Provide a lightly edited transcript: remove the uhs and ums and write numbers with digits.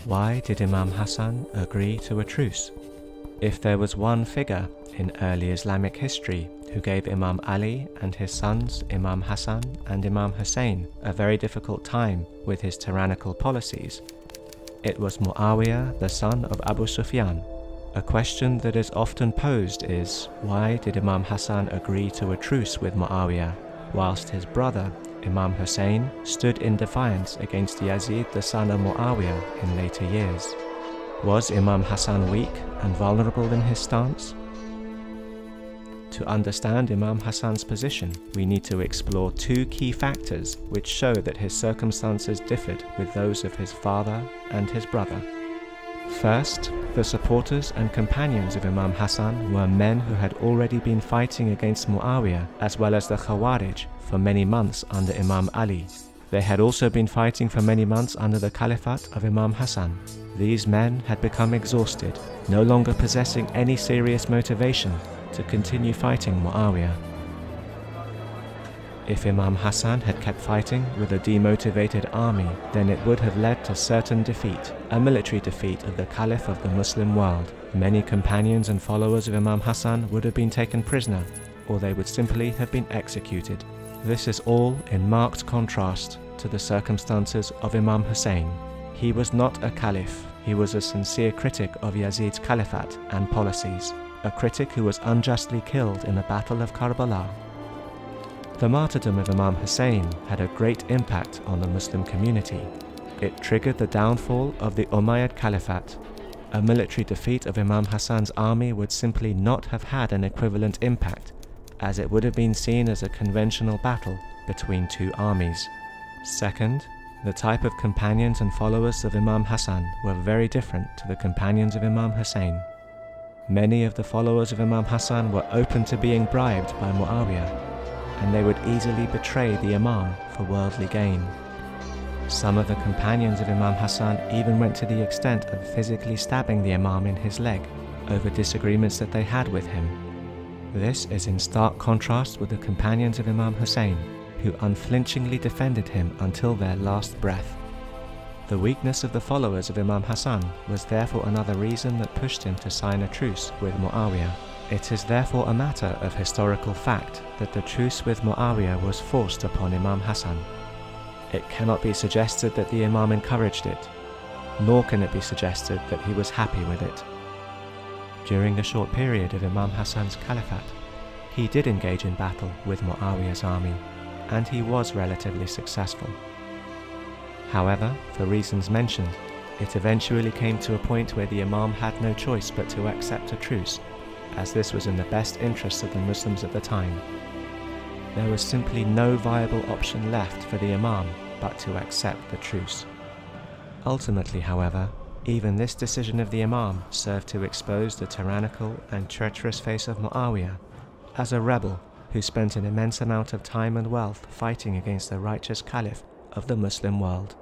Why did Imam Hassan agree to a truce? If there was one figure in early Islamic history who gave Imam Ali and his sons Imam Hassan and Imam Hussein a very difficult time with his tyrannical policies, it was Muawiyah, the son of Abu Sufyan. A question that is often posed is, why did Imam Hassan agree to a truce with Muawiyah, whilst his brother Imam Hussein stood in defiance against Yazid, the son of Muawiyah, in later years? Was Imam Hassan weak and vulnerable in his stance? To understand Imam Hassan's position, we need to explore two key factors which show that his circumstances differed with those of his father and his brother. First, the supporters and companions of Imam Hassan were men who had already been fighting against Muawiyah as well as the Khawarij for many months under Imam Ali. They had also been fighting for many months under the caliphate of Imam Hassan. These men had become exhausted, no longer possessing any serious motivation to continue fighting Muawiyah. If Imam Hassan had kept fighting with a demotivated army, then it would have led to certain defeat, a military defeat of the Caliph of the Muslim world. Many companions and followers of Imam Hassan would have been taken prisoner, or they would simply have been executed. This is all in marked contrast to the circumstances of Imam Hussein. He was not a caliph, he was a sincere critic of Yazid's caliphate and policies, a critic who was unjustly killed in the Battle of Karbala. The martyrdom of Imam Hussein had a great impact on the Muslim community. It triggered the downfall of the Umayyad Caliphate. A military defeat of Imam Hassan's army would simply not have had an equivalent impact, as it would have been seen as a conventional battle between two armies. Second, the type of companions and followers of Imam Hassan were very different to the companions of Imam Hussein. Many of the followers of Imam Hassan were open to being bribed by Muawiyah, and they would easily betray the Imam for worldly gain. Some of the companions of Imam Hassan even went to the extent of physically stabbing the Imam in his leg over disagreements that they had with him. This is in stark contrast with the companions of Imam Hussein, who unflinchingly defended him until their last breath. The weakness of the followers of Imam Hassan was therefore another reason that pushed him to sign a truce with Muawiyah. It is therefore a matter of historical fact that the truce with Muawiyah was forced upon Imam Hassan. It cannot be suggested that the Imam encouraged it, nor can it be suggested that he was happy with it. During the short period of Imam Hassan's caliphate, he did engage in battle with Muawiyah's army, and he was relatively successful. However, for reasons mentioned, it eventually came to a point where the Imam had no choice but to accept a truce, as this was in the best interests of the Muslims at the time. There was simply no viable option left for the Imam but to accept the truce. Ultimately, however, even this decision of the Imam served to expose the tyrannical and treacherous face of Muawiyah as a rebel who spent an immense amount of time and wealth fighting against the righteous caliph of the Muslim world.